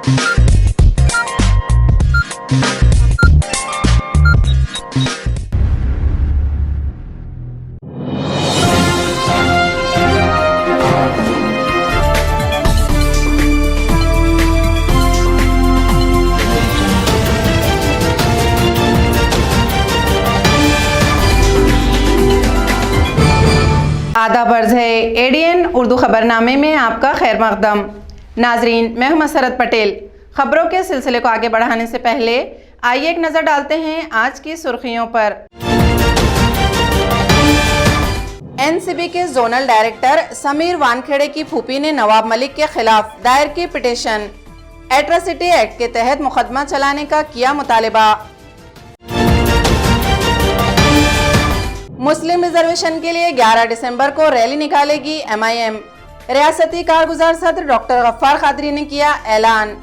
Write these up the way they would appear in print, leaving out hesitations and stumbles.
आदाब अर्ज़ है एडीएन उर्दू खबरनामे में आपका खैर मकदम। नाजरीन, मैं हूं मसरत पटेल। खबरों के सिलसिले को आगे बढ़ाने से पहले आइए एक नज़र डालते हैं आज की सुर्खियों पर। एनसीबी के जोनल डायरेक्टर समीर वानखेड़े की फूफी ने नवाब मलिक के खिलाफ दायर की पिटीशन। एट्रोसिटी एक्ट के तहत मुकदमा चलाने का किया मुतालिबा। मुस्लिम रिजर्वेशन के लिए 11 दिसंबर को रैली निकालेगी MIM। रियासती कारगुजार सदर डॉक्टर गफ्फार कादरी ने किया ऐलान।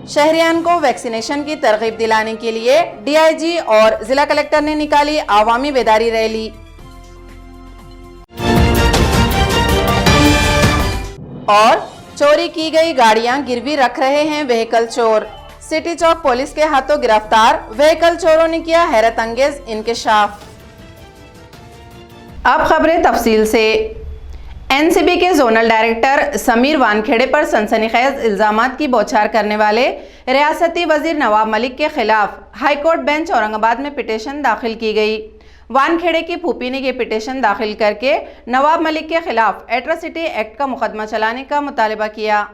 शहरियान को वैक्सीनेशन की तरगीब दिलाने के लिए DIG और जिला कलेक्टर ने निकाली आवामी बेदारी रैली। और चोरी की गई गाड़ियां गिरवी रख रहे हैं व्हीकल चोर। सिटी चौक पुलिस के हाथों गिरफ्तार व्हीकल चोरों ने किया हैरत अंगेज इंकशाफ। अब खबरें तफसील से। एनसीबी के जोनल डायरेक्टर समीर वानखेड़े पर सनसनीखेज इल्जामात की बौछार करने वाले रियासती वजीर नवाब मलिक के खिलाफ हाईकोर्ट बेंच औरंगाबाद में पिटीशन दाखिल की गई। वानखेड़े की फूफी ने ये पिटीशन दाखिल करके नवाब मलिक के खिलाफ एट्रोसिटी एक्ट का मुकदमा चलाने का मुतालिबा किया।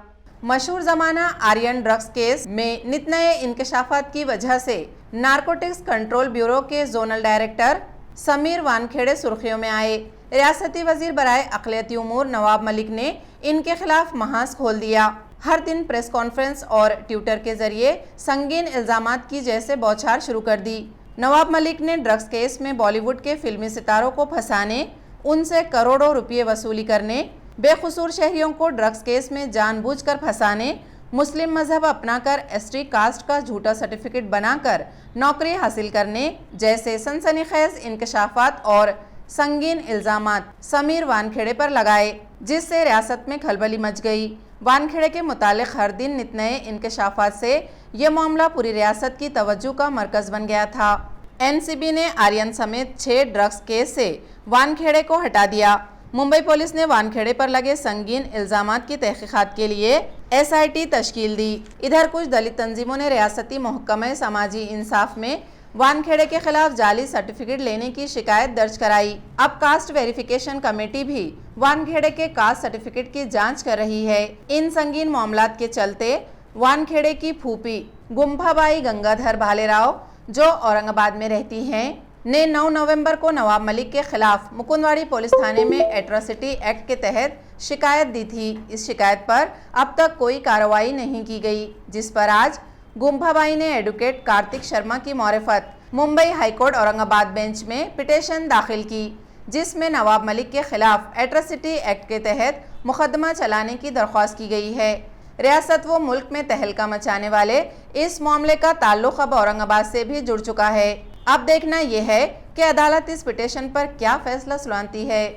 मशहूर जमाना आर्यन ड्रग्स केस में नित नए इंकशाफात की वजह से नारकोटिक्स कंट्रोल ब्यूरो के जोनल डायरेक्टर समीर वानखेड़े सुर्खियों में आए। रियासती वजीर बराए अक़लियती उमूर नवाब मलिक ने इनके खिलाफ महाज खोल दिया। हर दिन प्रेस कॉन्फ्रेंस और ट्विटर के जरिए संगीन इल्जामात की जैसे बौछार शुरू कर दी। नवाब मलिक ने ड्रग्स केस में बॉलीवुड के फिल्मी सितारों को फंसाने, उनसे करोड़ों रुपये वसूली करने, बेकसूर शहरियों को ड्रग्स केस में जानबूझकर फंसाने, मुस्लिम मजहब अपनाकर ST कास्ट का झूठा सर्टिफिकेट बनाकर नौकरी हासिल करने जैसे सनसनीखेज इंकशाफात और संगीन इल्जामात समीर वानखेड़े पर लगाए, जिससे रियासत में खलबली मच गई। वानखेड़े के मुतालिक हर दिन नित नए इंकशाफात से ये मामला पूरी रियासत की तवज्जो का मरकज बन गया था। एनसीबी ने आर्यन समेत 6 ड्रग्स केस से वानखेड़े को हटा दिया। मुंबई पुलिस ने वानखेड़े पर लगे संगीन इल्जामात की तहकीकात के लिए SIT तश्कील दी। इधर कुछ दलित तंजीमों ने रियासती महकमा समाजी इंसाफ में वानखेड़े के खिलाफ जाली सर्टिफिकेट लेने की शिकायत दर्ज कराई। अब कास्ट वेरिफिकेशन कमेटी भी वानखेड़े के कास्ट सर्टिफिकेट की जांच कर रही है। इन संगीन मामलात के चलते वानखेड़े की फूफी गुम्फाबाई गंगाधर भालेराव, जो औरंगाबाद में रहती हैं, ने 9 नवंबर को नवाब मलिक के खिलाफ मुकुंदवाड़ी पुलिस थाने में एट्रोसिटी एक्ट के तहत शिकायत दी थी। इस शिकायत पर अब तक कोई कार्रवाई नहीं की गई, जिस पर आज गुम्फाबाई ने एडवोकेट कार्तिक शर्मा की मारिफत मुंबई हाईकोर्ट औरंगाबाद बेंच में पिटीशन दाखिल की, जिसमें नवाब मलिक के खिलाफ एट्रोसिटी एक्ट के तहत मुकदमा चलाने की दरख्वास्त की गई है। रियासत व मुल्क में तहलका मचाने वाले इस मामले का ताल्लुक अब औरंगाबाद से भी जुड़ चुका है। अब देखना यह है कि अदालत इस पिटीशन पर क्या फैसला सुनाती है।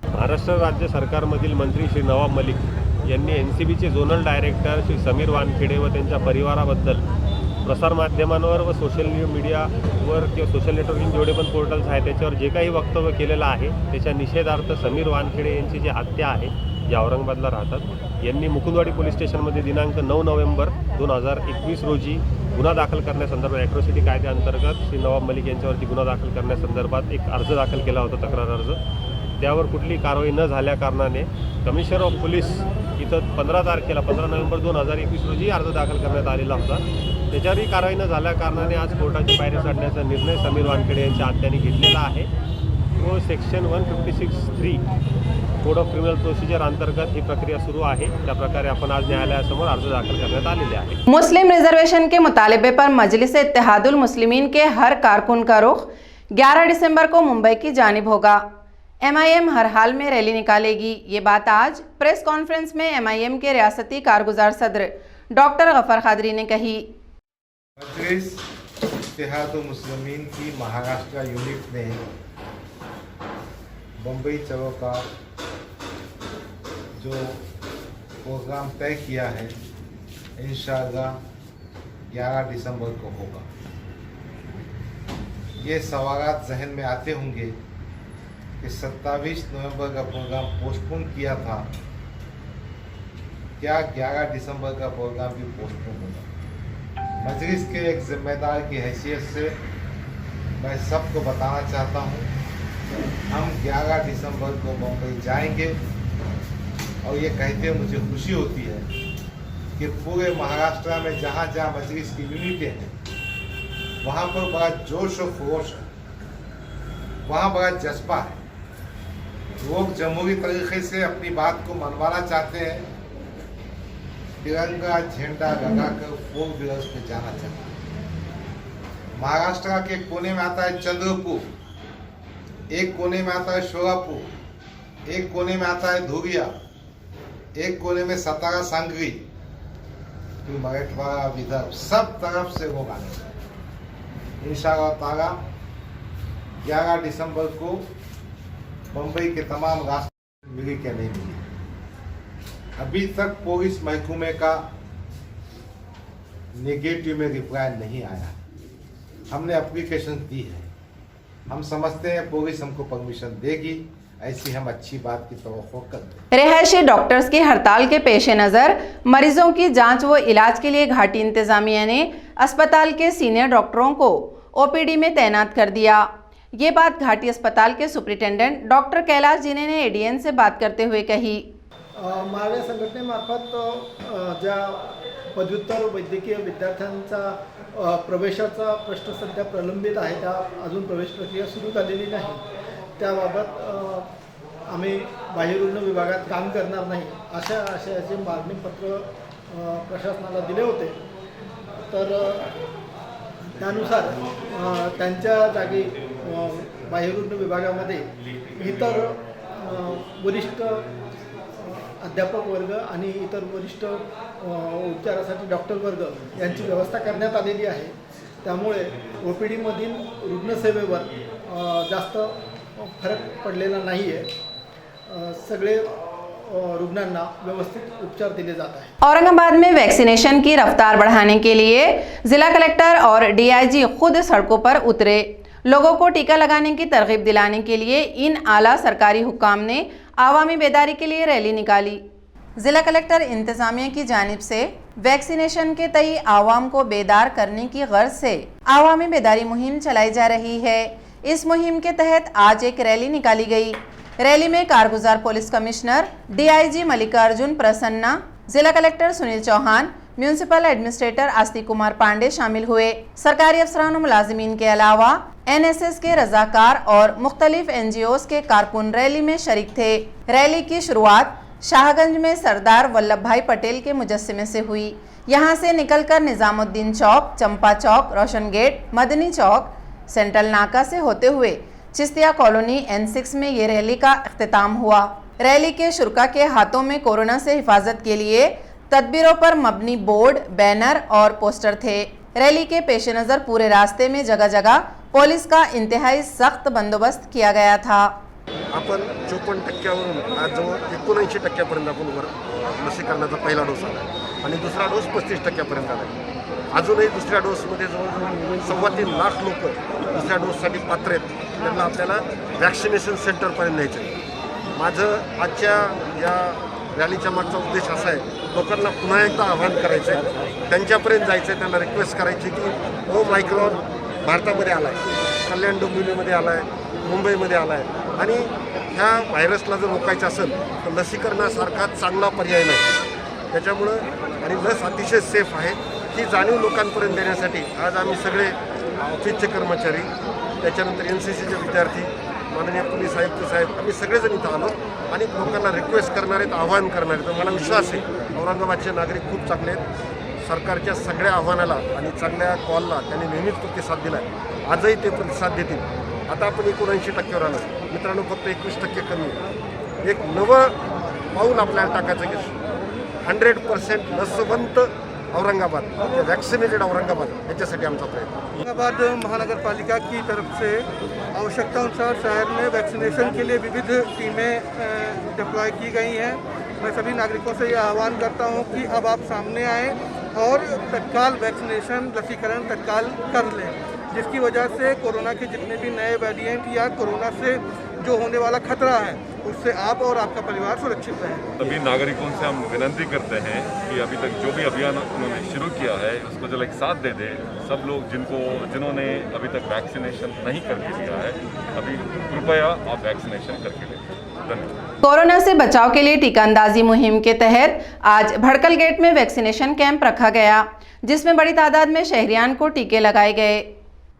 महाराष्ट्र राज्य सरकारमधील मंत्री श्री नवाब मलिक यांनी एनसीबीचे जोनल डायरेक्टर श्री समीर वानखेड़े व त्यांच्या परिवाराबद्दल प्रसारमाध्यमांवर व सोशल मीडियावर किंवा सोशल नेटवर्किंग जेवढे पण पोर्टल्स आहेत त्याच्यावर जे काही वक्तव्य केलेलं आहे त्याच्या निषेधार्थ समीर वानखेड़े यांची जी हत्या आहे, या औरंगाबादला राहतात, यांनी मुकुंदवाडी पोलीस स्टेशनमध्ये दिनांक 9 नोव्हेंबर 2021 रोजी गुन्हा दाखल करण्यासंदर्भात एट्रोसिटी कायद्याअंतर्गत श्री नवाब मलिक यांच्यावरती गुन्हा दाखल करण्यासंदर्भात एक अर्ज दाखल केला होता, तक्रार अर्ज। त्यावर कुठली कारवाई न झाल्या कारणाने कमिशनर ऑफ पोलीस इथं 15 नोव्हेंबर 2021 रोजी अर्ज दाखल करण्यात आलेला होता। त्याच्यावरही कारवाई न झाल्या कारणाने आज कोर्टाची पायरी चढण्याचा निर्णय समीर वानखेड़े यांच्या आत्याने घेतलेला आहे व section 156(3) code of criminal procedure अंतर्गत ही प्रक्रिया सुरू आहे। त्या प्रकारे आपण आज न्यायालयासमोर अर्ज दाखल करण्यात आलेले आहे। मुस्लिम रिजर्वेशन के मुतालिबे पर मजलिस इत्तेहादुल मुस्लिमीन के हर कारकुन का रुख 11 दिसंबर को मुंबई की जानिब होगा। MIM हर हाल में रैली निकालेगी। ये बात आज प्रेस कॉन्फ्रेंस में MIM के रियासती कारगुजार सदर डॉक्टर गफ्फार कादरी ने कही। मजलिस इत्तेहादुल मुस्लिमीन की महाराष्ट्र यूनिट ने मुंबई चलो का जो प्रोग्राम तय किया है इंशाअल्लाह 11 दिसंबर को होगा। ये सवालात जहन में आते होंगे कि 27 नवंबर का प्रोग्राम पोस्टपोन किया था, क्या 11 दिसंबर का प्रोग्राम भी पोस्टपोन होगा? मजलिस के एक जिम्मेदार की हैसियत से मैं सबको बताना चाहता हूँ, हम 11 दिसंबर को मुंबई जाएंगे और ये कहते मुझे खुशी होती है कि पूरे महाराष्ट्र में जहाँ जहाँ मजलिस की यूनिटें हैं वहाँ पर बड़ा जोश और खरोश है, वहाँ बड़ा जज्बा है। लोग जमहूरी तरीके से अपनी बात को मनवाना चाहते हैं, तिरंगा झंडा लगाकर 4 व्हीलर्स पे जाना चाहते हैं। महाराष्ट्र के कोने में आता है चंद्रपुर, एक कोने में आता है शोलापुर, एक कोने में आता है धुरिया, एक कोने में सतारा सांगली, मराठवाड़ा विदर्भ, सब तरफ से लोग आने हैं। इंशाअल्लाह ताला 11 दिसंबर को मुंबई के तमाम रास्ते मिली क्या नहीं मिली, अभी तक पुलिस महकमे का नेगेटिव में रिप्लाई नहीं आया। हमने एप्लीकेशन दी है, हम समझते हैं पुलिस हमको परमिशन देगी, ऐसी हम अच्छी बात की तवक्को करते हैं। रिहायशी डॉक्टर्स की हड़ताल के पेश नज़र मरीजों की जांच व इलाज के लिए घाटी इंतजामिया ने अस्पताल के सीनियर डॉक्टरों को ओपीडी में तैनात कर दिया। ये बात घाटी अस्पताल के सुप्रिंटेंडेंट डॉक्टर कैलाश जीने ने एडीएन से बात करते हुए कही। माझ्या संघटनेमार्फत ज्या पदव्युत्तर वैद्यकीय विद्यार्थ्यांचा प्रवेशाचा प्रश्न सध्या प्रलंबित आहे, त्या अजून प्रवेश प्रक्रिया सुरू झालेली नाही, त्याबाबत आम्ही बाह्यरुग्ण विभागात काम करणार नाही अशा आशयाचे मागणीपत्र प्रशासनाला दिले होते। तर त्यानुसार त्यांच्या जागी बाह्यरुग्ण विभागामध्ये इतर वरिष्ठ अध्यापक वर्ग आणि इतर वरिष्ठ उपचारासाठी डॉक्टर वर्ग यांची व्यवस्था करण्यात आलेली आहे। त्यामुळे ओपीडीमधील रुग्णसेवेवर जास्त फरक पडलेला नाही आहे, सगळे रुग्णांना व्यवस्थित उपचार दिले जात हैं। औरंगाबाद में वैक्सीनेशन की रफ्तार बढ़ाने के लिए जिला कलेक्टर और डीआईजी खुद सड़कों पर उतरे। लोगों को टीका लगाने की तरगीब दिलाने के लिए इन आला सरकारी हुक्काम ने आवामी बेदारी के लिए रैली निकाली। जिला कलेक्टर इंतजामिया की जानिब से वैक्सीनेशन के तई आवाम को बेदार करने की गर्ज से आवामी बेदारी मुहिम चलाई जा रही है। इस मुहिम के तहत आज एक रैली निकाली गई। रैली में कारगुजार police commissioner DIG Mallikarjun Prasanna, जिला collector Sunil Chauhan, municipal administrator Astik Kumar Pandey शामिल हुए। सरकारी अफसरान और मुलाजिमीन के अलावा एनएसएस के रजाकार और मुख्तलिफ एनजीओस के कारकुन रैली में शरीक थे। रैली की शुरुआत शाहगंज में सरदार वल्लभ भाई पटेल के मुजस्समे से हुई। यहाँ से निकलकर निजामुद्दीन चौक, चंपा चौक, रोशन गेट, मदनी चौक, सेंट्रल नाका से होते हुए चिस्तिया कॉलोनी N6 में ये रैली का इख्तिताम हुआ। रैली के शुरका के हाथों में कोरोना से हिफाजत के लिए तदबीरों पर मबनी बोर्ड, बैनर और पोस्टर थे। रैली के पेश नज़र पूरे रास्ते में जगह जगह पुलिस का इंतहाई सख्त बंदोबस्त किया गया था। आपण 54% आज जवळ 79% आपण लसीकरणाचा पहिला डोस आला आणि दुसरा डोस 35% आला। अजूनही दुसऱ्या डोसमध्ये जवळजवळ 3.25 लाख लोक दुसऱ्या डोससाठी पात्र आहेत, त्यांना आपल्याला वॅक्सिनेशन सेंटरपर्यंत न्यायचं आहे। माझं आजच्या या रॅलीच्या मागचा उद्देश असा आहे, लोकांना पुन्हा एकदा आवाहन करायचं आहे, त्यांच्यापर्यंत जायचं आहे, त्यांना रिक्वेस्ट करायची की ओमायक्रॉन भारतामध्ये आला आहे, कल्याण डोंबिवलीमध्ये आला आहे, मुंबईमध्ये आला आहे आणि ह्या व्हायरसला जर रोखायचं असेल तर लसीकरणासारखा चांगला पर्याय नाही। त्याच्यामुळं आणि लस अतिशय सेफ आहे ही जाणीव लोकांपर्यंत देण्यासाठी आज आम्ही सगळे ऑफिसचे कर्मचारी, त्याच्यानंतर NCCचे विद्यार्थी, माननीय पोलीस आयुक्त साहेब, आम्ही सगळेजण इथं आलो आणि लोकांना रिक्वेस्ट करणार आहेत, आवाहन करणार आहेत। मला विश्वास आहे औरंगाबादचे नागरिक खूप चांगले आहेत, सरकारच्या सगळ्या आव्हानाला आणि चांगल्या कॉलला त्यांनी नेहमीच प्रतिसाद दिला आहे, आजही ते प्रतिसाद देतील। आता आपण 79% आलो मित्रांनो, फक्त 21% कमी आहे। एक नवं पाऊल आपल्याला टाकायचं की 100% लसवंत औरंगाबाद, वैक्सीनेटेड औरंगाबाद, याच्यासाठी आमचा प्रयत्न। औरंगाबाद महानगर पालिका की तरफ से आवश्यकता अनुसार शहर में वैक्सीनेशन के लिए विविध टीमें डिप्लॉय की गई हैं। मैं सभी नागरिकों से ये आह्वान करता हूँ कि अब आप सामने आएँ और तत्काल वैक्सीनेशन लसीकरण तत्काल कर लें, जिसकी वजह से कोरोना के जितने भी नए वेरिएंट या कोरोना से जो होने वाला खतरा है उससे आप और आपका परिवार सुरक्षित रहें। सभी नागरिकों से हम विनती करते हैं कि अभी तक जो भी अभियान उन्होंने शुरू किया है उसको जल्द एक साथ दे दें। सब लोग जिन्होंने अभी तक वैक्सीनेशन नहीं करके लिया है, अभी कृपया आप वैक्सीनेशन करके लें। धन्यवाद। कोरोना से बचाव के लिए टीका अंदाजी मुहिम के तहत आज भड़कल गेट में वैक्सीनेशन कैंप रखा गया, जिसमें बड़ी तादाद में शहरियान को टीके लगाए गए।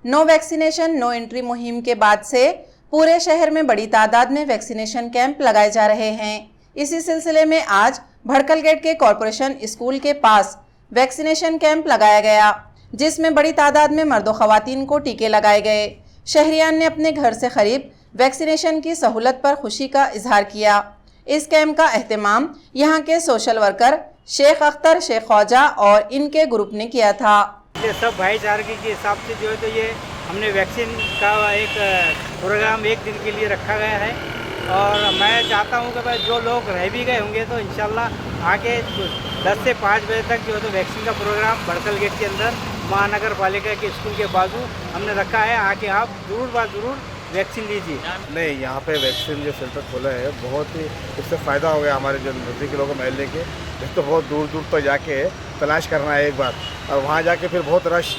नो वैक्सीनेशन नो एंट्री मुहिम के बाद से पूरे शहर में बड़ी तादाद में वैक्सीनेशन कैंप लगाए जा रहे हैं। इसी सिलसिले में आज भड़कल गेट के कॉरपोरेशन स्कूल के पास वैक्सीनेशन कैंप लगाया गया, जिसमें बड़ी तादाद में मर्दों खवातीन को टीके लगाए गए। शहरियान ने अपने घर से करीब वैक्सीनेशन की सहूलत पर खुशी का इजहार किया। इस कैंप का एहतमाम यहाँ के सोशल वर्कर शेख अख्तर शेख ख्वाजा और इनके ग्रुप ने किया था। ये सब भाईचारे के हिसाब से जो है तो ये हमने वैक्सीन का एक प्रोग्राम एक दिन के लिए रखा गया है, और मैं चाहता हूँ कि भाई जो लोग रह भी गए होंगे तो इंशाल्लाह आके 10 से 5 बजे तक जो है तो वैक्सीन का प्रोग्राम भड़कल गेट के अंदर महानगर पालिका के स्कूल के बाजू हमने रखा है। आके आप ज़रूर वैक्सीन लीजिए। नहीं, यहाँ पे वैक्सीन जो सेंटर खोला है बहुत ही इससे फ़ायदा हो गया हमारे जो नज़दीकी लोगों महल्ले के। एक तो बहुत दूर दूर तक जाके तलाश करना है एक बार, और वहाँ जाके फिर बहुत रश,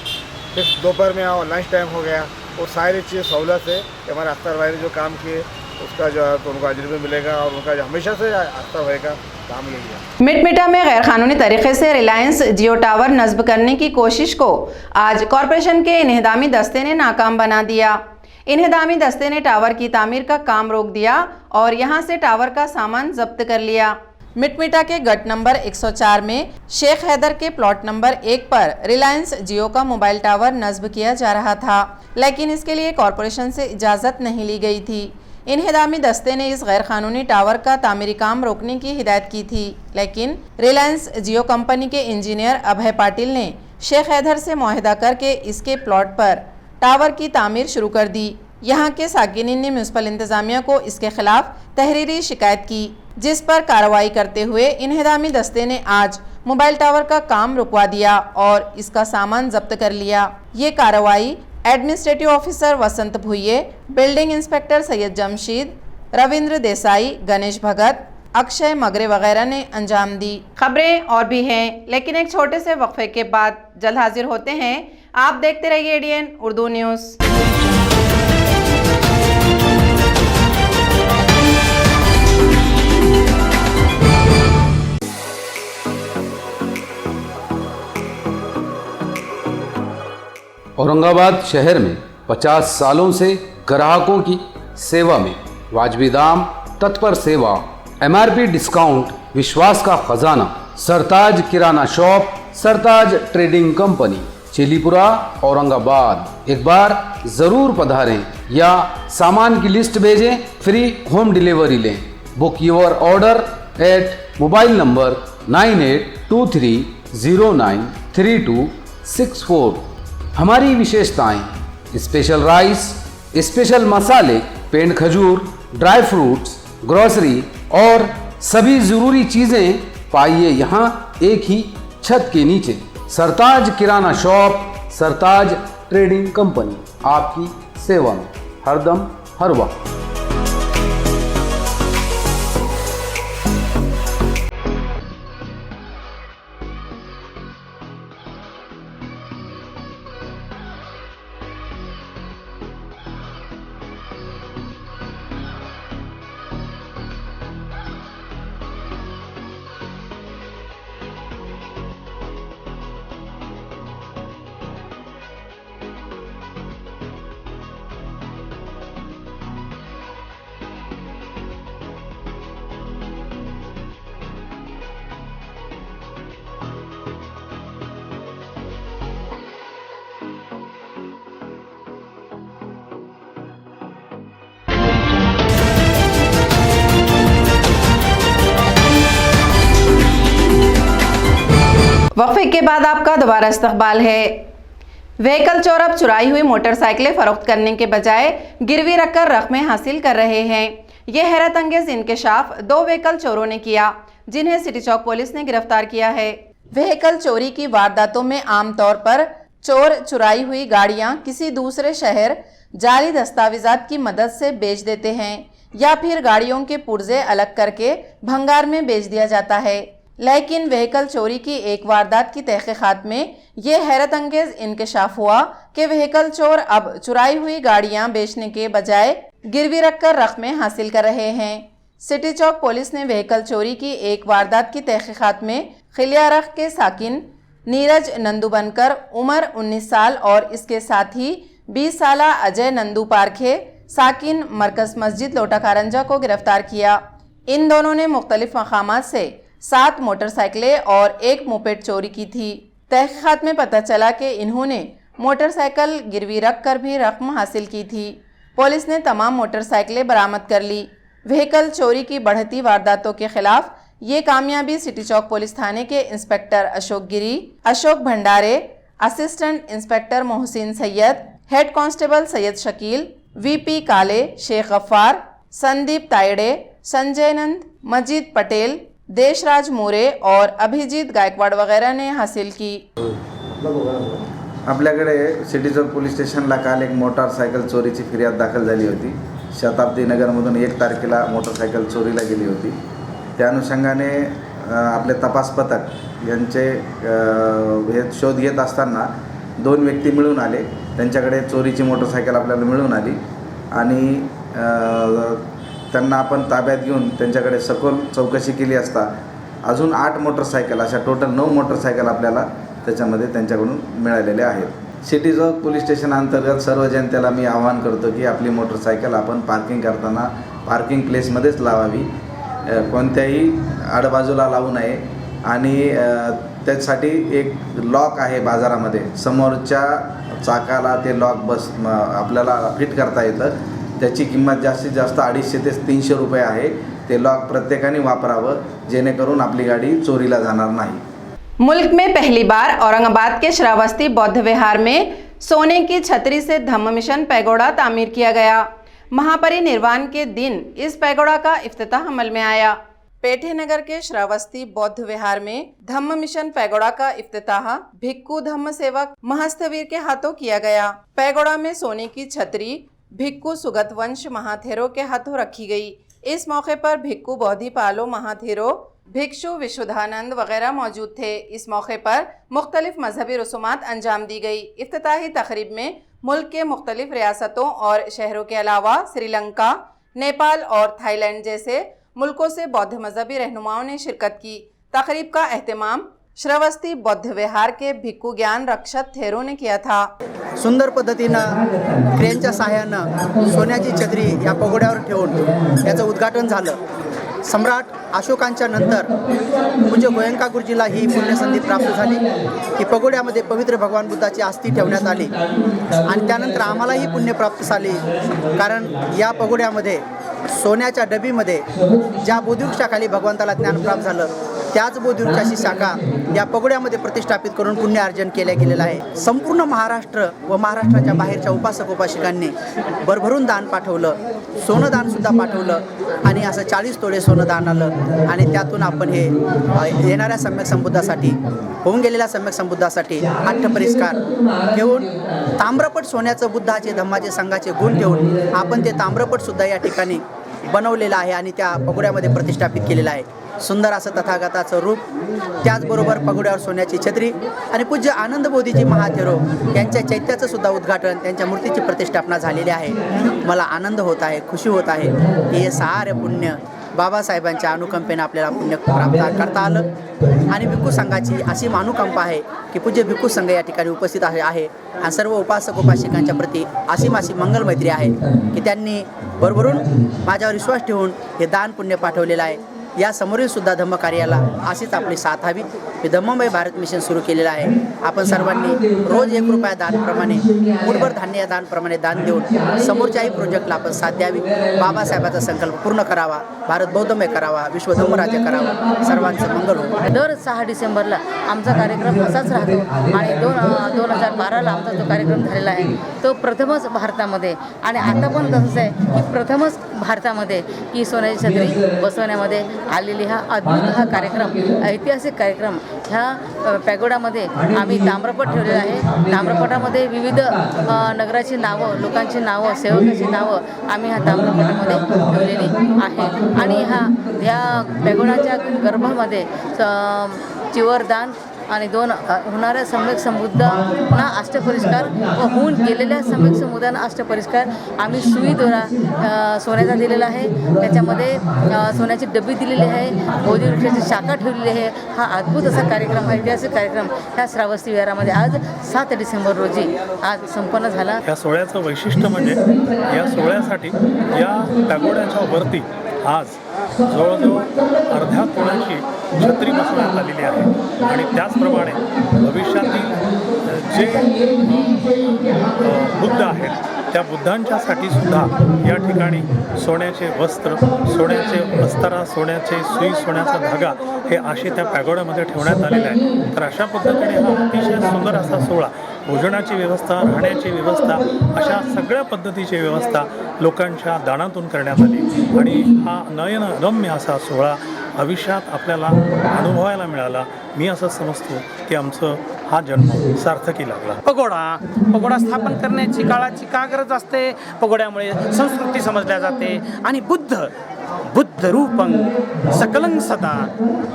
फिर दोपहर में आओ, लंच टाइम हो गया, और सारी चीज़ सहूलत है। हमारे अख्तर भाई ने जो काम किए उसका जो है तो उनको अजर भी मिलेगा, और उनका जो हमेशा से अख्तर भाई का काम यही है। मिटमिटा में गैर कानूनी तरीके से रिलायंस जियो टावर नस्ब करने की कोशिश को आज कॉरपोरेशन के इन्हदामी दस्ते ने नाकाम बना दिया। इन्हदामी दस्ते ने टावर की तामीर का काम रोक दिया और यहां से टावर का सामान जब्त कर लिया। मिटमिटा के गट नंबर 104 में शेख हैदर के प्लॉट नंबर 1 पर रिलायंस जियो का मोबाइल टावर नस्ब किया जा रहा था, लेकिन इसके लिए कॉरपोरेशन से इजाज़त नहीं ली गई थी। इन्हदामी दस्ते ने इस गैर कानूनी टावर का तामीरी काम रोकने की हिदायत की थी, लेकिन रिलायंस जियो कंपनी के इंजीनियर अभय पाटिल ने शेख हैदर से मुआहदा करके इसके प्लॉट पर टावर की तामीर शुरू कर दी। यहाँ के साकिनीन ने म्यूनसिपल इंतजामिया को इसके खिलाफ तहरीरी शिकायत की, जिस पर कार्रवाई करते हुए इन्हदामी दस्ते ने आज मोबाइल टावर का काम रुकवा दिया और इसका सामान जब्त कर लिया। ये कार्रवाई एडमिनिस्ट्रेटिव ऑफिसर वसंत भुइये, बिल्डिंग इंस्पेक्टर सैयद जमशीद, रविंद्र देसाई, गणेश भगत, अक्षय मगरे वगैरह ने अंजाम दी। खबरें और भी हैं, लेकिन एक छोटे से वक्फे के बाद जल्द हाजिर होते हैं। आप देखते रहिए एडीएन उर्दू न्यूज़। औरंगाबाद शहर में 50 सालों से ग्राहकों की सेवा में वाजबी दाम, तत्पर सेवा, MRP डिस्काउंट, विश्वास का खजाना, सरताज किराना shop, Sartaj trading company, Chilipura, Aurangabad. एक बार जरूर पधारें या सामान की लिस्ट भेजें, फ्री होम डिलीवरी लें। Book your order at mobile number 9823093264। हमारी विशेषताएं: स्पेशल राइस, स्पेशल मसाले, पेंड खजूर, ड्राई फ्रूट्स, ग्रोसरी और सभी जरूरी चीजें पाइए यहाँ एक ही छत के नीचे। सरताज किराना शॉप, सरताज ट्रेडिंग कंपनी, आपकी सेवा में हरदम हर वक्त। वक्फे के बाद आपका दोबारा इस्तकबाल है। व्हीकल चोर अब चुराई हुई मोटरसाइकिलें फरोख्त करने के बजाय गिरवी रखकर रकमें हासिल कर रहे हैं। यह हैरत अंगेज इंकशाफ 2 व्हीकल चोरों ने किया, जिन्हें सिटी चौक पुलिस ने गिरफ्तार किया है। व्हीकल चोरी की वारदातों में आमतौर पर चोर चुराई हुई गाड़ियां किसी दूसरे शहर जाली दस्तावेजात की मदद से बेच देते हैं या फिर गाड़ियों के पुर्जे अलग करके भंगार में बेच दिया जाता है। लेकिन व्हीकल चोरी की एक वारदात की तहकीकात में ये हैरत अंगेज इंकशाफ हुआ कि व्हीकल चोर अब चुराई हुई गाड़ियां बेचने के बजाय गिरवी रखकर रकमें हासिल कर रहे हैं। सिटी चौक पुलिस ने व्हीकल चोरी की एक वारदात की तहकीकात में खिलियारख के साकिन नीरज नंदू बनकर उम्र 19 साल और इसके साथ ही 20 साल अजय नंदू पारखे साकिन मरकज मस्जिद लोटा कारंजा को गिरफ्तार किया। इन दोनों ने मुख्तलिफ मकामात से 7 मोटरसाइकिलें और 1 मोपेड चोरी की थी। तहकीकात में पता चला कि इन्होंने मोटरसाइकिल गिरवी रख कर भी रकम हासिल की थी। पुलिस ने तमाम मोटरसाइकिलें बरामद कर ली। व्हीकल चोरी की बढ़ती वारदातों के खिलाफ ये कामयाबी सिटी चौक पुलिस थाने के इंस्पेक्टर अशोक गिरी, अशोक भंडारे, assistant inspector Mohsin Syed, head constable Syed Shakeel, VP काले, शेख गफ्फार, संदीप तायडे, संजय नंद, मजीद पटेल, देशराज मोरे और अभिजीत गायकवाड वगैरह ने हासिल की। आपल्याकडे सिटी चौक पोलीस स्टेशनला काल एक मोटारसायकल चोरीची फिर्याद दाखल झाली होती। शताब्दी नगरमधून 1 तारखेला मोटरसायकल चोरीला गेली होती। त्या अनुषंगाने आपले तपास पथक यांचे हे शोध घेत असताना 2 व्यक्ती मिळून आले। त्यांच्याकडे चोरीची मोटरसायकल आपल्याला मिळून आली आणि त्यांना आपण ताब्यात घेऊन त्यांच्याकडे सखोल चौकशी केली असता अजून 8 मोटरसायकल अशा टोटल 9 मोटरसायकल आपल्याला त्याच्यामध्ये त्यांच्याकडून मिळालेले आहेत। सिटी चौक पोलीस स्टेशन अंतर्गत सर्व जनतेला मी आवाहन करतो की आपली मोटरसायकल आपण पार्किंग करताना पार्किंग प्लेसमध्येच लावावी, कोणत्याही आडबाजूला लावू नये आणि त्यासाठी एक लॉक आहे बाजारामध्ये, समोरच्या चाकाला ते लॉक आपल्याला फिट करता येतं। त्याची किंमत जास्तीत जास्त 250 ते 300 रुपये आहे। ते लॉक प्रत्येकाने वापरावं जेणेकरून आपली गाडी चोरीला जाणार नाही। मुल्क में पहली बार औरंगाबाद के श्रावस्ती बौद्ध विहार में सोने की छतरी से धम्म मिशन पैगोडा तामीर किया गया। महापरिनिर्वाण के दिन इस पैगोडा का इफ्तिताह अमल में आया। पेठे नगर के श्रावस्ती बौद्ध विहार में धम्म मिशन पैगोडा का इफ्तिताह भिक्खु धम्म सेवक महस्तवीर के हाथों किया गया। पैगोडा में सोने की छतरी भिक्खु सुगत वंश महाथेरो के हाथों रखी गई। इस मौके पर भिक्खु बोधिपालो महाथेरो, भिक्षु विशुद्धानंद वगैरह मौजूद थे। इस मौके पर मुख्तलिफ मजहबी रसूमात अंजाम दी गई। इफ्तिताही तकरीब में मुल्क के मुख्तलिफ रियासतों और शहरों के अलावा श्रीलंका, नेपाल और थाईलैंड जैसे मुल्कों से बौद्ध मजहबी रहनुमाओं ने शिरकत की। तकरीब का एहतमाम श्रावस्ती बौद्ध विहार के भिक्खु ज्ञान रक्षक थेरो ने किया था। सुंदर पद्धतीनं क्रेनच्या सहाय्यानं सोन्याची छत्री या पगोड्यावर ठेवून याचं उद्घाटन झालं। सम्राट अशोकांच्या नंतर पूज्य गोयंका गुरुजीला ही पुण्यसंधी प्राप्त झाली की पगोड्यामध्ये पवित्र भगवान बुद्धाची अस्थी ठेवण्यात आली आणि त्यानंतर आम्हालाही पुण्य प्राप्त झाली, कारण या पगोड्यामध्ये सोन्याच्या डबीमध्ये ज्या बोधिवृक्षाखाली भगवंताला ज्ञान प्राप्त झालं त्याच बोधिवृक्षाची शाखा या पगोड्यामध्ये प्रतिष्ठापित करून पुण्य अर्जन केलेलं आहे। संपूर्ण महाराष्ट्र व महाराष्ट्राच्या बाहेरच्या उपासक उपासिकांनी भरभरून दान पाठवलं, सोनं दान सुद्धा पाठवलं आणि असं 40 तोळे सोनं दान आलं आणि त्यातून आपण हे येणाऱ्या सम्यक संबुद्धासाठी होऊन गेलेल्या सम्यक संबुद्धासाठी अठ्ठपरिष्कार ठेवून ताम्रपट सोन्याचं बुद्धाचे धम्माचे संघाचे गुण ठेवून आपण ते ताम्रपट सुद्धा या ठिकाणी बनवलेलं आहे आणि त्या पगोड्यामध्ये प्रतिष्ठापित केलेलं आहे। सुंदर असं तथागताचं रूप, त्याचबरोबर पगोड्यावर सोन्याची छत्री आणि पूज्य आनंद बोधीजी महाथेरो यांच्या चैत्याचं सुद्धा उद्घाटन, त्यांच्या मूर्तीची प्रतिष्ठापना झालेली आहे। मला आनंद होत आहे, खुशी होत आहे की हे सारे पुण्य बाबासाहेबांच्या अनुकंपेने आपल्याला पुण्य प्राप्त करता आलं आणि भिक्खू संघाची अशी अनुकंपा आहे की पूज्य भिक्खू संघ या ठिकाणी उपस्थित आहे आणि सर्व उपासक उपासिकांच्या प्रती अशी मंगल मैत्री आहे की त्यांनी भरभरून माझ्यावर विश्वास ठेवून हे दान पुण्य पाठवलेलं आहे। या समोरील सुद्धा धम्म कार्याला अशीच आपली साथ हवी। हे धम्ममय भारत मिशन सुरू केलेलं आहे। आपण सर्वांनी रोज 1 रुपया दानप्रमाणे, मूठभर धान्य दानप्रमाणे दान देऊन समोरच्याही प्रोजेक्टला आपण साथ द्यावी। बाबासाहेबांचा संकल्प पूर्ण करावा, भारत बौद्धमय करावा, विश्व धम्मराज्य करावा, सर्वांचं मंगल हो। दर 6 डिसेंबरला आमचा कार्यक्रम असाच राहतो आणि 2012ला आमचा जो कार्यक्रम झालेला आहे तो प्रथमच भारतामध्ये आणि आता पण तसंच आहे की प्रथमच भारतामध्ये की सोन्याची छत्री बसवण्यामध्ये आलेली हा अद्भुत हा कार्यक्रम, ऐतिहासिक कार्यक्रम. ह्या पॅगोडामध्ये आम्ही ताम्रपट ठेवलेला आहे. ताम्रपटामध्ये विविध नगराची नावं, लोकांची नावं, सेवकाची नावं आम्ही ह्या ताम्रपटामध्ये ठेवलेली आहे. आणि ह्या पॅगोडाच्या गर्भामध्ये चिवरदान आणि 2 होणाऱ्या सम्यक समुदायांना अष्टपरिष्कार व होऊन गेलेल्या सम्यक समुदायांना अष्टपरिष्कार आम्ही सुई दोरा सोन्याचा दिलेला आहे. त्याच्यामध्ये सोन्याची डबी दिलेली आहे, बोधी वृक्षाची शाखा ठेवलेली आहे. हा अद्भुत असा कार्यक्रम, ऐतिहासिक कार्यक्रम ह्या श्रावस्ती विहारामध्ये आज 7 डिसेंबर रोजी आज संपन्न झाला. या सोहळ्याचं वैशिष्ट्य म्हणजे या सोहळ्यासाठी या पॅगोड्याच्या वरती आज जवळजवळ अर्ध्या तोळ्याची छत्री बसवण्यात आलेली आहे. आणि त्याचप्रमाणे भविष्यातील जे बुद्ध आहेत त्या बुद्धांच्यासाठी सुद्धा या ठिकाणी सोन्याचे वस्त्र, सोन्याचे अस्तरा, सोन्याचे सुई, सोन्याचा धागा हे असे त्या पॅगोड्यामध्ये ठेवण्यात आलेले आहे. तर अशा पद्धतीने हा अतिशय सुंदर असा सोहळा, भोजनाची व्यवस्था, राहण्याची व्यवस्था, अशा सगळ्या पद्धतीची व्यवस्था लोकांच्या दानातून करण्यात आली. आणि हा नयनरम्य असा सोहळा भविष्यात आपल्याला अनुभवायला मिळाला. मी असं समजतो की आमचं हा जन्म सार्थकी लागला. पगोडा स्थापन करण्याची काळाची का गरज असते? पगोड्यामुळे संस्कृती समजल्या जाते. आणि बुद्ध रूपं सकलं सदा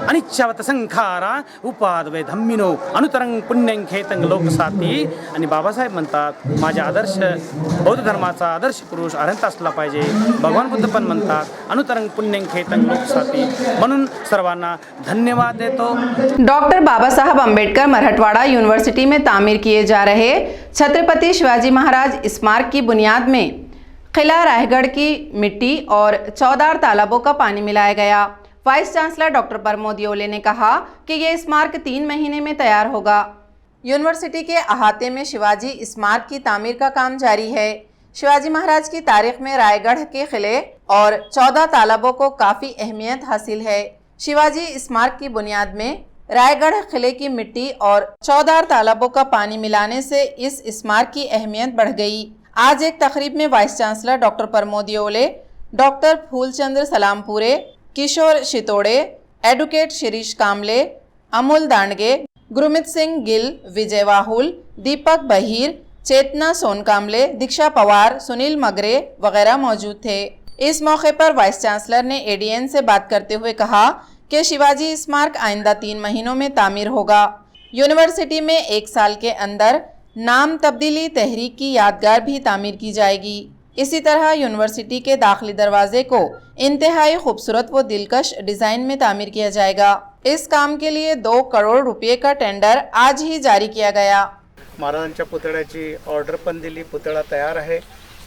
अनिच्छवत संखारा उपादवे धम्मिनो अनुतरंग पुण्यं खेतं लोकसाती. आणि बाबासाहेब म्हणतात, माझ्या आदर्श बौद्ध धर्माचा आदर्श पुरुष अरहंत असला पाहिजे. भगवान बुद्ध पण म्हणतात अनुतरंग पुण्यं खेतं लोकसाती. म्हणून सर्वांना धन्यवाद देतो. डॉक्टर बाबा साहब अम्बेडकर मराठवाड़ा यूनिवर्सिटी में तामीर किए जा रहे छत्रपति शिवाजी महाराज स्मारक की बुनियाद में किला रायगढ़ की मिट्टी और 14 तालाबों का पानी मिलाया गया। वाइस चांसलर डॉक्टर प्रमोद योले ने कहा कि ये स्मारक 3 महीने में तैयार होगा। यूनिवर्सिटी के अहाते में शिवाजी स्मारक की तामीर का काम जारी है। शिवाजी महाराज की तारीख में रायगढ़ के किले और 14 तालाबों को काफ़ी अहमियत हासिल है। शिवाजी स्मारक की बुनियाद में रायगढ़ किले की मिट्टी और 14 तालाबों का पानी मिलाने से इस स्मारक की अहमियत बढ़ गई। आज एक तकरीब में vice chancellor doctor Pramod Yole, doctor Phoolchandra Salampure, Kishor Shitode, advocate Shirish Kamle, Amol Dandge, Gurmeet Singh Gill, Vijay Wahul, Deepak Bahir, Chetna Sonkamle, Diksha Pawar, Sunil Magre वगैरह मौजूद थे। इस मौके पर वाइस चांसलर ने एडीएन से बात करते हुए कहा कि शिवाजी स्मारक आइंदा 3 महीनों में तामीर होगा। यूनिवर्सिटी में 1 साल के अंदर नाम तब्दीली तहरीक की यादगार भी तामीर की जाएगी। इसी तरह यूनिवर्सिटी के दाखिली दरवाजे को इंतहाई खूबसूरत व दिलकश डिज़ाइन में तामीर किया जाएगा। इस काम के लिए 2 करोड़ रुपये का टेंडर आज ही जारी किया गया। महाराजांच्या पुतळ्याची ऑर्डर पण दिली, पुतळा तयार आहे।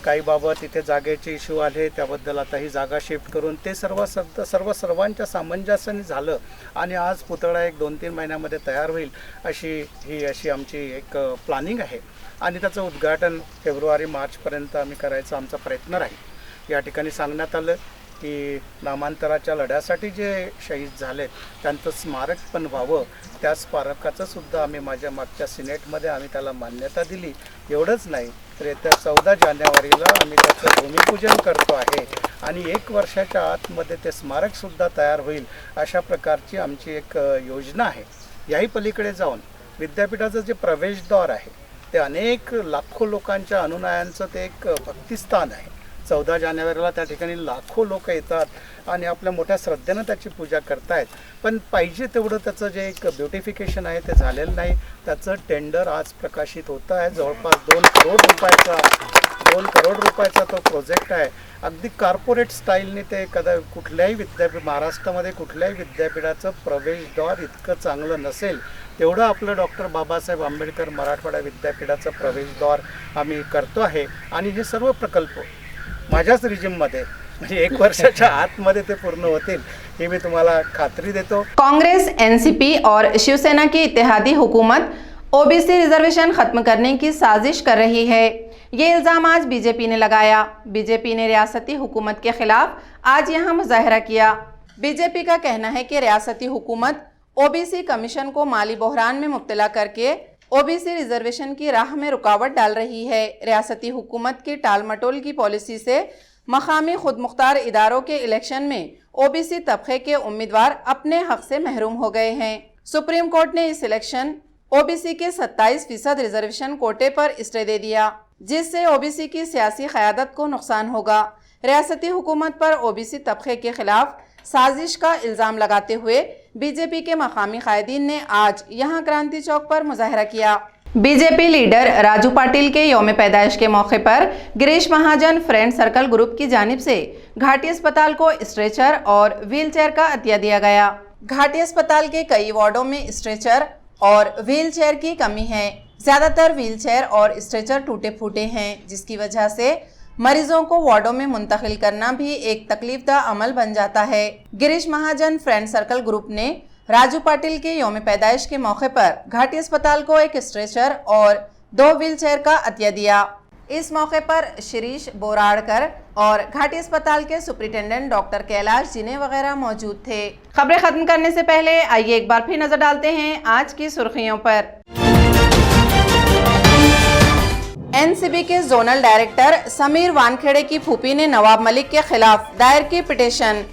काही बाबत इथे जागेचे इश्यू आले, त्याबद्दल आता ही जागा शिफ्ट करून ते सर्वांच्या सामंजस्याने झालं आणि आज पुतळा एक 2-3 महिन्यामध्ये तयार होईल अशी आमची एक प्लॅनिंग आहे आणि त्याचं उद्घाटन फेब्रुवारी-मार्चपर्यंत आम्ही करायचा आमचा प्रयत्न राहील। या ठिकाणी सांगण्यात आलं की नामांतराच्या लढ्यासाठी जे शहीद झालेत त्यांचं स्मारक पण व्हावं, त्या स्मारकाचं सुद्धा आम्ही माझ्या मागच्या सिनेटमध्ये आम्ही त्याला मान्यता दिली। एवढंच नाही तर येत्या 14 जानेवारीला आम्ही त्याचं भूमिपूजन करतो आहे आणि 1 वर्षाच्या आतमध्ये ते स्मारकसुद्धा तयार होईल अशा प्रकारची आमची एक योजना आहे। याही पलीकडे जाऊन विद्यापीठाचं जे प्रवेशद्वार आहे ते अनेक लाखो लोकांच्या अनुयायांचं ते एक भक्तिस्थान आहे। 14 जानेवारीला त्या ठिकाणी लाखो लोक येतात आणि आपल्या मोठ्या श्रद्धेनं त्याची पूजा करतायत, पण पाहिजे तेवढं त्याचं जे एक ब्युटिफिकेशन आहे ते झालेलं नाही। त्याचं टेंडर आज प्रकाशित होतं आहे। जवळपास 2 करोड रुपयाचा तो प्रोजेक्ट आहे। अगदी कॉर्पोरेट स्टाईलने ते कुठल्याही महाराष्ट्रामध्ये कुठल्याही विद्यापीठाचं प्रवेशद्वार इतकं चांगलं नसेल तेवढं आपलं डॉक्टर बाबासाहेब आंबेडकर मराठवाडा विद्यापीठाचं प्रवेशद्वार आम्ही करतो आहे आणि हे सर्व प्रकल्प माझ्याच रिजिममध्ये म्हणजे 1 वर्षाच्या आतमध्ये ते पूर्ण होतील हे मी तुम्हाला खात्री देतो। कांग्रेस, एनसीपी और शिवसेना की इत्तेहादी हुकूमत ओबीसी रिजर्वेशन खत्म करने की साजिश कर रही है। ये इल्ज़ाम आज बीजेपी ने लगाया। बीजेपी ने रियासती हुकूमत के खिलाफ आज यहाँ मुजाहरा किया। बीजेपी का कहना है कि रियासती हुकूमत ओबीसी कमीशन को माली बहरान में मुब्तला करके ओबीसी रिजर्वेशन की राह में रुकावट डाल रही है। रियासती हुकूमत की टाल मटोल की पॉलिसी से मकामी खुद मुख्तार इदारों के इलेक्शन में ओबीसी तबके के उम्मीदवार अपने हक से महरूम हो गए हैं। सुप्रीम कोर्ट ने इस इलेक्शन ओबीसी के 27% रिजर्वेशन कोटे पर स्टे दे दिया, जिससे ओबीसी की सियासी क़यादत को नुकसान होगा। रियासती हुकूमत पर ओबीसी तबके के खिलाफ साजिश का इल्ज़ाम लगाते हुए बीजेपी के मकामी कायदीन ने आज यहाँ क्रांति चौक पर मुजाहरा किया। बीजेपी लीडर राजू पाटिल के यौम पैदाइश के मौके पर Girish Mahajan friend circle group की जानिब से घाटी अस्पताल को स्ट्रेचर और व्हीलचेयर का अतिया दिया गया। घाटी अस्पताल के कई वार्डों में स्ट्रेचर और व्हीलचेयर की कमी है। ज़्यादातर व्हीलचेयर और स्ट्रेचर टूटे फूटे हैं, जिसकी वजह से मरीजों को वार्डों में मुंतकिल करना भी एक तकलीफदा अमल बन जाता है। Girish Mahajan friend circle group ने राजू पाटिल के यौम पैदाइश के मौके पर घाटी अस्पताल को एक स्ट्रेचर और 2 व्हीलचेयर का अतिया दिया। इस मौके पर शिरीष बोराड़कर और घाटी अस्पताल के सुपरिटेंडेंट डॉक्टर कैलाश जिने वगैरह मौजूद थे। खबरें खत्म करने से पहले आइए एक बार फिर नजर डालते हैं आज की सुर्खियों पर। एनसीबी के जोनल डायरेक्टर समीर वानखेड़े की फूफी ने नवाब मलिक के खिलाफ दायर की पिटीशन।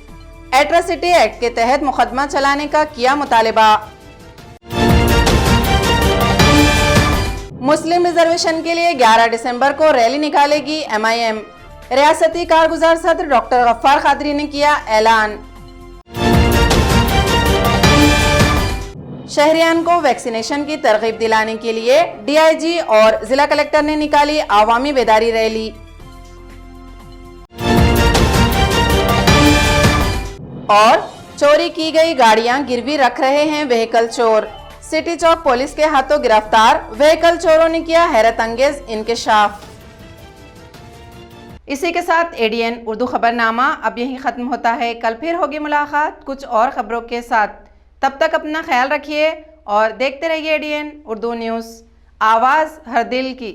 एट्रोसिटी एक्ट के तहत मुकदमा चलाने का किया मुतालिबा। मुस्लिम रिजर्वेशन के लिए 11 दिसंबर को रैली निकालेगी MIM। रियासती कारगुजार सदर डॉक्टर गफ्फार कादरी ने किया ऐलान। शहरियान को वैक्सीनेशन की तरगीब दिलाने के लिए DIG और जिला कलेक्टर ने निकाली आवामी बेदारी रैली। और चोरी की गई गाड़ियां गिरवी रख रहे हैं व्हीकल चोर। सिटी चौक पुलिस के हाथों गिरफ्तार व्हीकल चोरों ने किया हैरत अंगेज इंकशाफ। इसी के साथ ADN उर्दू खबरनामा अब यहीं खत्म होता है। कल फिर होगी मुलाकात कुछ और खबरों के साथ। तब तक अपना ख्याल रखिए और देखते रहिए ADN उर्दू न्यूज़, आवाज़ हर दिल की।